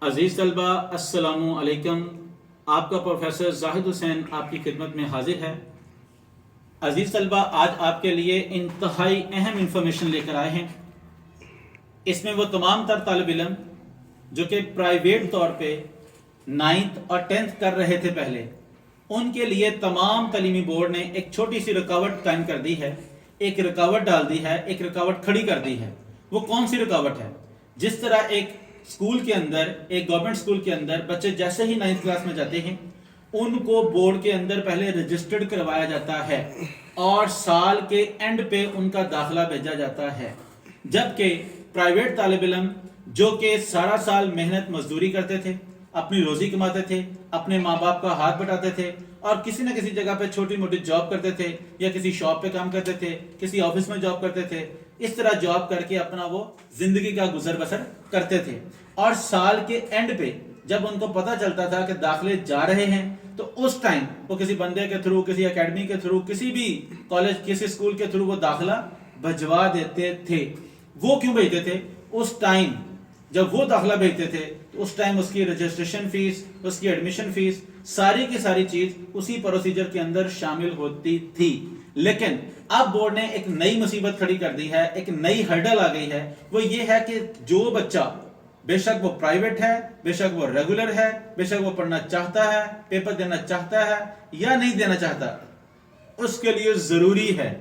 عزیز طلبہ السلام علیکم. آپ کا پروفیسر زاہد حسین آپ کی خدمت میں حاضر ہے. عزیز طلبہ، آج آپ کے لیے انتہائی اہم انفارمیشن لے کر آئے ہیں. اس میں وہ تمام تر طالب علم جو کہ پرائیویٹ طور پہ 9th اور 10th کر رہے تھے پہلے، ان کے لیے تمام تعلیمی بورڈ نے ایک چھوٹی سی رکاوٹ قائم کر دی ہے، ایک رکاوٹ ڈال دی ہے، ایک رکاوٹ کھڑی کر دی ہے. وہ کون سی رکاوٹ ہے؟ جس طرح ایک اسکول کے اندر، ایک گورنمنٹ اسکول کے اندر بچے جیسے ہی 9th کلاس میں جاتے ہیں ان کو بورڈ کے اندر پہلے رجسٹرڈ کروایا جاتا ہے اور سال کے اینڈ پہ ان کا داخلہ بھیجا جاتا ہے. جبکہ پرائیویٹ طالب علم جو کہ سارا سال محنت مزدوری کرتے تھے، اپنی روزی کماتے تھے، اپنے ماں باپ کا ہاتھ بٹاتے تھے اور کسی نہ کسی جگہ پہ چھوٹی موٹی جاب کرتے تھے یا کسی شاپ پہ کام کرتے تھے، کسی آفس میں جاب کرتے تھے، اس طرح جاب کر کے اپنا وہ زندگی کا گزر بسر کرتے تھے. اور سال کے اینڈ پہ جب ان کو پتہ چلتا تھا کہ داخلے جا رہے ہیں تو اس ٹائم وہ کسی بندے کے تھرو، کسی اکیڈمی کے تھرو، کسی بھی کالج، کسی اسکول کے تھرو وہ داخلہ بھجوا دیتے تھے. وہ کیوں بھیجتے تھے؟ اس ٹائم جب وہ داخلہ بھیجتے تھے تو اس ٹائم اس کی رجسٹریشن فیس، اس کی ایڈمیشن فیس، ساری کی ساری چیز اسی پروسیجر کے اندر شامل ہوتی تھی. لیکن اب بورڈ نے ایک نئی مصیبت کھڑی کر دی ہے، ایک نئی ہرڈل آ گئی ہے. وہ یہ ہے کہ جو بچہ بے شک وہ پرائیویٹ ہے، بے شک وہ ریگولر ہے، بے شک وہ پڑھنا چاہتا ہے، پیپر دینا چاہتا ہے یا نہیں دینا چاہتا، اس کے لیے ضروری ہے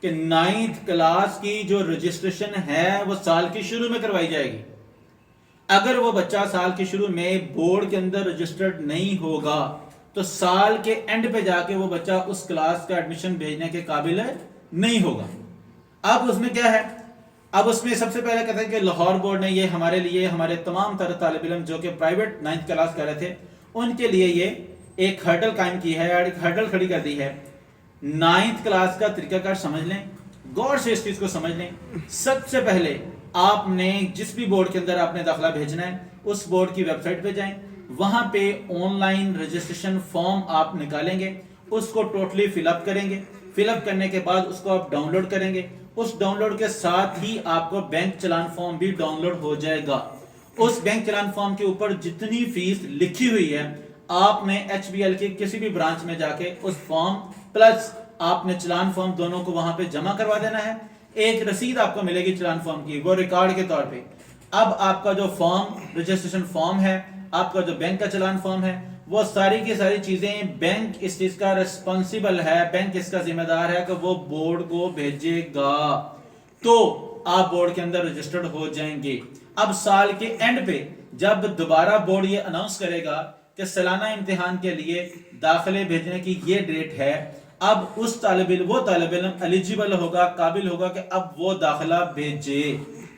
کہ 9th کلاس کی جو رجسٹریشن ہے وہ سال کے شروع میں کروائی جائے گی. اگر وہ بچہ سال کے شروع میں بورڈ کے اندر رجسٹرڈ نہیں ہوگا تو سال کے اینڈ پہ جا کے وہ بچہ اس کلاس کا ایڈمیشن بھیجنے کے قابل نہیں ہوگا. اب اس میں کیا ہے؟ اب اس میں سب سے پہلے کہتے ہیں کہ لاہور بورڈ نے یہ ہمارے لیے، ہمارے تمام تر طالب علم جو کہ پرائیویٹ 9th کلاس کر رہے تھے ان کے لیے یہ ایک ہرڈل قائم کی ہے اور ایک ہرڈل کھڑی کر دی ہے. 9th کلاس کا طریقہ کار سمجھ لیں، غور سے اس چیز کو سمجھ لیں. سب سے پہلے آپ نے جس بھی بورڈ کے اندر آپ نے داخلہ بھیجنا ہے اس بورڈ کی ویب سائٹ پہ جائیں، وہاں پہ آن لائن رجسٹریشن فارم آپ نکالیں گے، اس کو ٹوٹلی فل اپ کریں گے. فل اپ کرنے کے بعد اس کو آپ ڈاؤن لوڈ کریں گے. اس ڈاؤن لوڈ کے ساتھ ہی آپ کو بینک چلان فارم بھی ڈاؤن لوڈ ہو جائے گا. اس بینک چلان فارم کے اوپر جتنی فیس لکھی ہوئی ہے آپ نے ایچ بی ایل کے کسی بھی برانچ میں جا کے اس فارم پلس آپ نے چلان فارم دونوں کو وہاں پہ جمع کروا دینا ہے. ایک رسید آپ کو ملے گی چلان فارم کی، وہ ریکارڈ کے طور پہ. اب آپ کا جو فارم، رجسٹریشن فارم ہے، آپ کا جو بینک کا چلان فارم ہے، وہ ساری کی ساری چیزیں بینک اس چیز کا ریسپانسیبل ہے، بینک اس کا ذمہ دار ہے کہ وہ بورڈ کو بھیجے گا تو آپ بورڈ کے اندر رجسٹرڈ ہو جائیں گے. اب سال کے اینڈ پہ جب دوبارہ بورڈ یہ اناؤنس کرے گا کہ سالانہ امتحان کے لیے داخلے بھیجنے کی یہ ڈیٹ ہے، اب اس وہ طالب علم ایلیجیبل ہوگا، قابل ہوگا کہ اب وہ داخلہ بھیجے.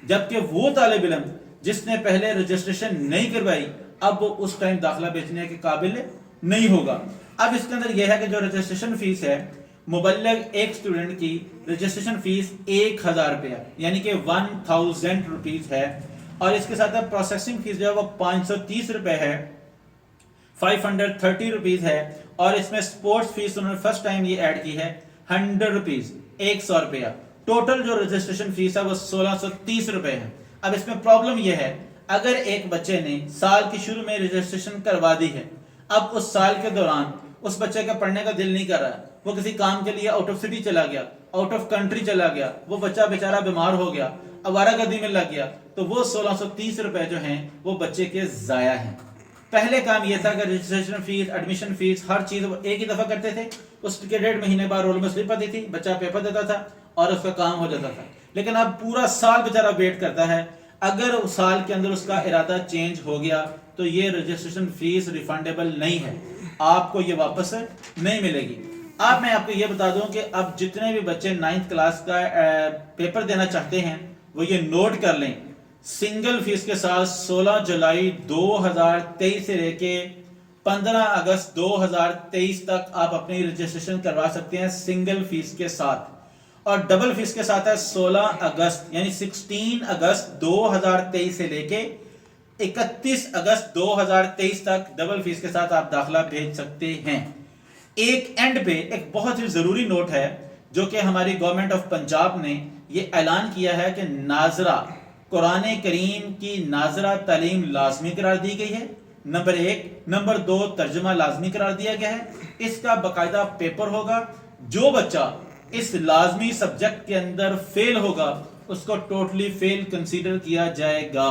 جبکہ وہ طالب علم جس نے پہلے رجسٹریشن نہیں کروائی اب وہ اس ٹائم داخلہ بھیجنے کے قابل نہیں ہوگا. اب اس کے اندر یہ ہے کہ جو رجسٹریشن فیس ہے، مبلغ ایک سٹوڈنٹ کی رجسٹریشن فیس 1000 روپیہ یعنی کہ 1000 روپیز ہے، اور اس کے ساتھ پروسیسنگ فیس جو ہے وہ 530 روپے ہے، 530 روپیز ہے. اور اس میں سپورٹس فیس انہوں نے فرسٹ ٹائم یہ ایڈ کی ہے 100 روپیز، 100 روپیہ. ٹوٹل جو رجسٹریشن فیس ہے وہ 1630 روپے ہے. اب اس میں پرابلم یہ ہے، اگر ایک بچے نے سال کی شروع میں رجسٹریشن کروا دی ہے، اب اس سال کے دوران اس بچے کا پڑھنے کا دل نہیں کر رہا، وہ کسی کام کے لیے آؤٹ آف سٹی چلا گیا، آؤٹ آف کنٹری چلا گیا، وہ بچہ بیچارہ بیمار ہو گیا، آوارہ گردی میں لگ گیا، تو وہ 1630 روپے جو ہیں وہ بچے کے ضائع ہیں. پہلے کام یہ تھا کہ رجسٹریشن فیس، ایڈمیشن فیس، ہر چیز وہ ایک ہی دفعہ کرتے تھے. اس کے 1.5 مہینے بعد رول میں سلپ آتی تھی، بچہ پیپر دیتا تھا اور اس کا کام ہو جاتا تھا. لیکن اب پورا سال بیچارہ ویٹ کرتا ہے. اگر سال کے اندر اس کا ارادہ چینج ہو گیا تو یہ رجسٹریشن فیس ریفنڈیبل نہیں ہے، آپ کو یہ واپس نہیں ملے گی. اب میں آپ کو یہ بتا دوں کہ اب جتنے بھی بچے 9th کلاس کا پیپر دینا چاہتے ہیں وہ یہ نوٹ کر لیں، سنگل فیس کے ساتھ 16 جولائی 2023 سے لے کے 15 اگست 2023 تک آپ اپنی رجسٹریشن کروا سکتے ہیں سنگل فیس کے ساتھ. اور ڈبل فیس کے ساتھ ہے 16 اگست یعنی 16 اگست 2023 سے لے کے 31 اگست 2023 تک ڈبل فیس کے ساتھ آپ داخلہ بھیج سکتے ہیں. ایک اینڈ پہ ایک بہت ہی ضروری نوٹ ہے جو کہ ہماری گورنمنٹ آف پنجاب نے یہ اعلان کیا ہے کہ ناظرہ قرآن کریم کی ناظرہ تعلیم لازمی قرار دی گئی ہے، نمبر 1۔ نمبر 2، ترجمہ لازمی قرار دیا گیا ہے، اس کا باقاعدہ پیپر ہوگا۔ جو بچہ اس لازمی سبجیکٹ کے اندر فیل ہوگا اس کو ٹوٹلی فیل کنسیڈر کیا جائے گا۔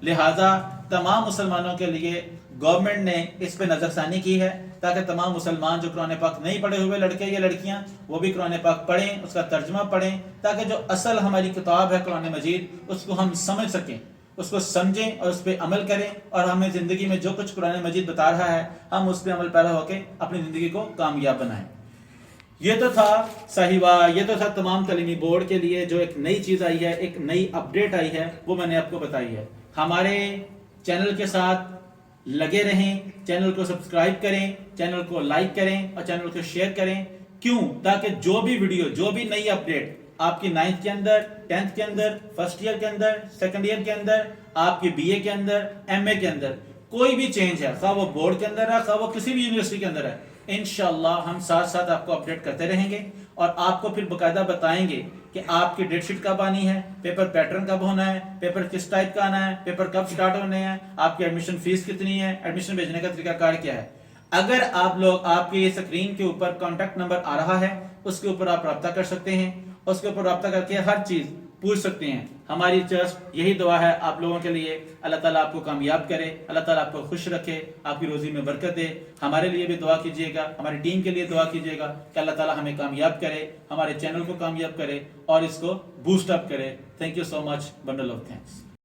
لہٰذا تمام مسلمانوں کے لیے گورنمنٹ نے اس پہ نظر ثانی کی ہے تاکہ تمام مسلمان جو قرآن پاک نہیں پڑھے ہوئے لڑکے یا لڑکیاں وہ بھی قرآن پاک پڑھیں، اس کا ترجمہ پڑھیں، تاکہ جو اصل ہماری کتاب ہے قرآن مجید اس کو ہم سمجھ سکیں، اس کو سمجھیں اور اس پہ عمل کریں، اور ہمیں زندگی میں جو کچھ قرآن مجید بتا رہا ہے ہم اس پہ عمل پیرا ہو کے اپنی زندگی کو کامیاب بنائیں۔ یہ تو تھا صحیحہ، یہ تو تھا تمام تعلیمی بورڈ کے لیے جو ایک نئی چیز آئی ہے، ایک نئی اپڈیٹ آئی ہے، وہ میں نے آپ کو بتائی ہے۔ ہمارے چینل کے ساتھ لگے رہیں، چینل کو سبسکرائب کریں، چینل کو لائک کریں اور چینل کو شیئر کریں۔ کیوں؟ تاکہ جو بھی ویڈیو، جو بھی نئی اپڈیٹ آپ کی 9th کے اندر، 10th کے اندر، فرسٹ ایئر کے اندر، سیکنڈ ایئر کے اندر، آپ کی BA کے اندر، MA کے اندر کوئی بھی چینج ہے، خواہ وہ بورڈ کے اندر ہے، خواہ وہ کسی بھی یونیورسٹی کے اندر ہے، انشاءاللہ ہم ساتھ ساتھ آپ کو اپڈیٹ کرتے رہیں گے اور آپ کو پھر باقاعدہ بتائیں گے کہ آپ کی ڈیٹ شیٹ کب آنی ہے، پیپر پیٹرن کب ہونا ہے، پیپر کس ٹائپ کا آنا ہے، پیپر کب سٹارٹ ہونے ہیں، آپ کی ایڈمیشن فیس کتنی ہے، ایڈمیشن بھیجنے کا طریقہ کار کیا ہے۔ اگر آپ لوگ، آپ کی اسکرین کے اوپر کانٹیکٹ نمبر آ رہا ہے، اس کے اوپر آپ رابطہ کر سکتے ہیں، اس کے اوپر رابطہ کر کے ہر چیز پوچھ سکتے ہیں۔ ہماری ٹرسٹ یہی دعا ہے آپ لوگوں کے لیے، اللہ تعالیٰ آپ کو کامیاب کرے، اللہ تعالیٰ آپ کو خوش رکھے، آپ کی روزی میں برکت دے۔ ہمارے لیے بھی دعا کیجیے گا، ہماری ٹیم کے لیے دعا کیجیے گا کہ اللہ تعالیٰ ہمیں کامیاب کرے، ہمارے چینل کو کامیاب کرے اور اس کو بوسٹ اپ کرے۔ Thank you so much, bundle of thanks.